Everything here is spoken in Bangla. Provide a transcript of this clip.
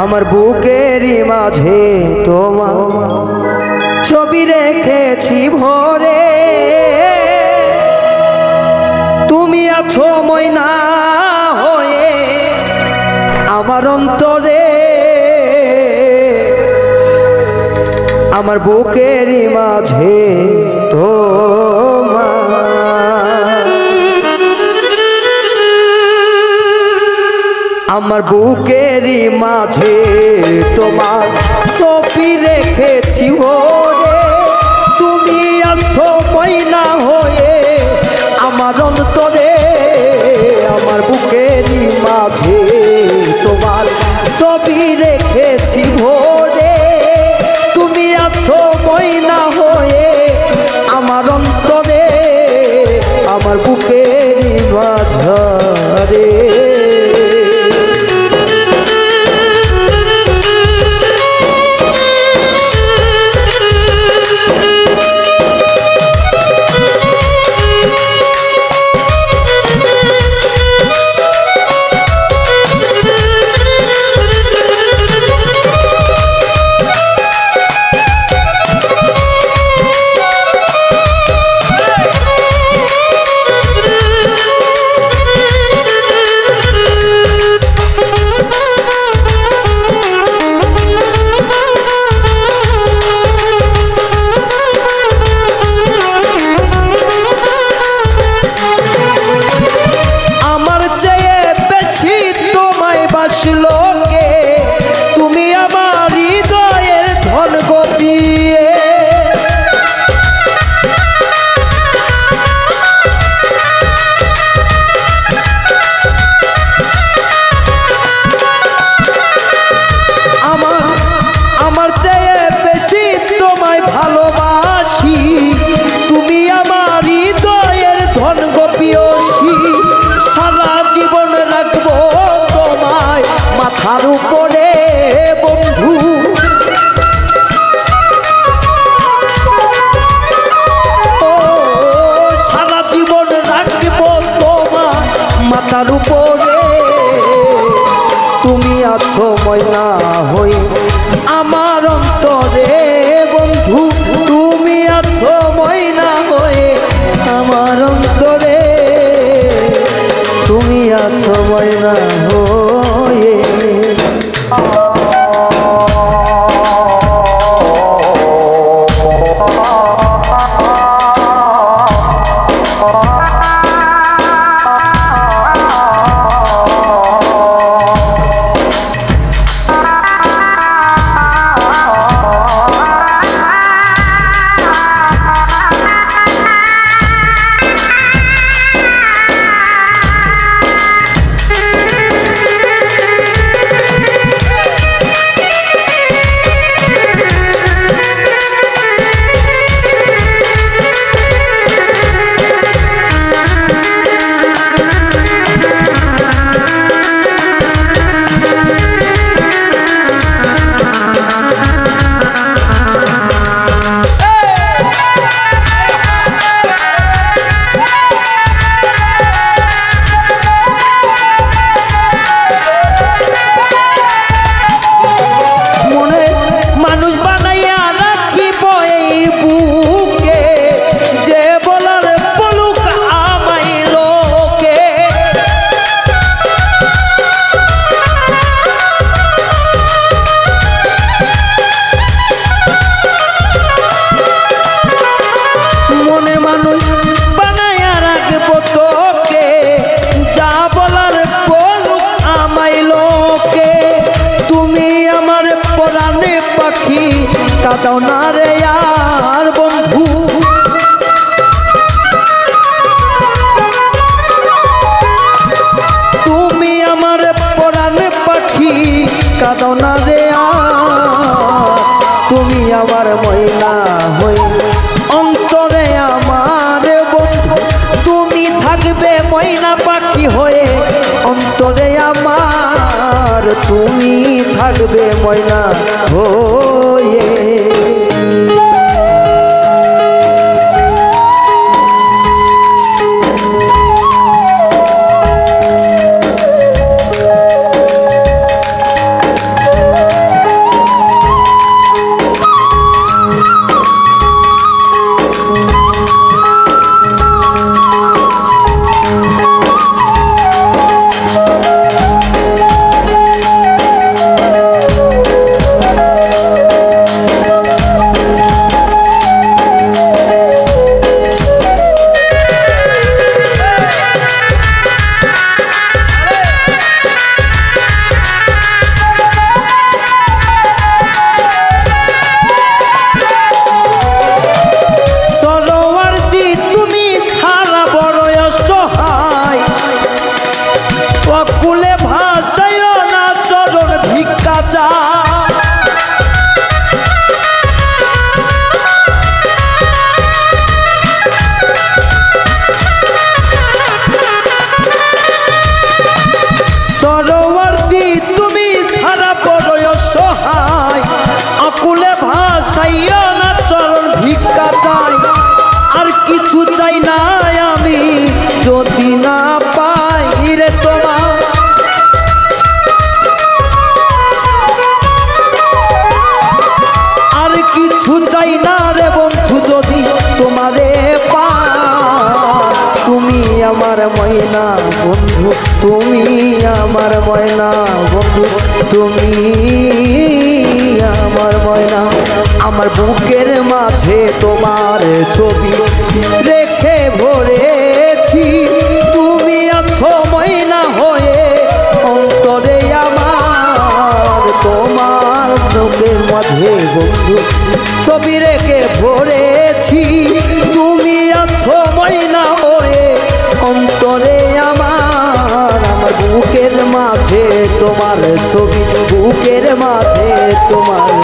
আমার বুকেরই মাঝে তোমার ছবি রেখেছি ভরে, তুমি আছো ময়না হয়ে আমার অন্তরে। আমার বুকেরই মাঝে তোমার, আমার বুকেরই মাঝে তোমার ছবি রেখেছি ওরে, তুমি আছো ময়না হয়ে আমার অন্তরে। আমার বুকেরই মাঝে তোমার ছবি রেখেছি ভরে, তুমি আছো ময়না হয়ে আমার অন্তরে। আমার বুকেরই মাঝে লোকে, তুমি আমার হৃদয়ের ধন গপিয়ে। আমার চেয়ে বেশি তোমায় ভালোবাসি, তুমি আমার হৃদয়ের ধন গপিয়সী। সারা জীবন রাখবো তোমায় মাথার উপরে বন্ধু, ও সারা জীবন রাখবো তোমায় মাথার উপরে। তুমি আছো ময়না হয়ে আমার অন্তরে বন্ধু, তুমি আছো ময়না হয়ে আমার অন্তরে। তুমি আছো ময়না হয়ে। কাঁদাও না রে আর বন্ধু, তুমি আমার পরাণ পাখি কাঁদাও না রে আর। তুমি আমার ময়না হই অন্তরে আমার বন্ধু, তুমি থাকবে ময়না পাখি হয়ে অন্তরে আমার। তুমি থাকবে ময়না হয়ে। আকুলে ভাসাইও না চরণ ভিক্ষা চা সরোবর্তী তুমি সারা বড় সহায় আকুলে ভাসাইও না চরণ ভিক্ষা চাই আর কিছু চাই না আমি যদি না পাই রে তোমার আর কিছু চাই না রে বন্ধু যদি তোমারে পাই তুমি আমার ময়না বন্ধু তুমি আমার ময়না বন্ধু তুমি আমার ময়না আমার বুকের মাঝে তোমার ছবি রেখে ভরেছি তুমি আছো ময়না হয়ে অন্তরে আমার তোমার বুকের মাঝে বন্ধু ছবি রেখে ভরেছি তুমি আছো ময়না হয়ে অন্তরে আমার বুকের মাঝে তোমার ছবি বুকের মাঝে তোমার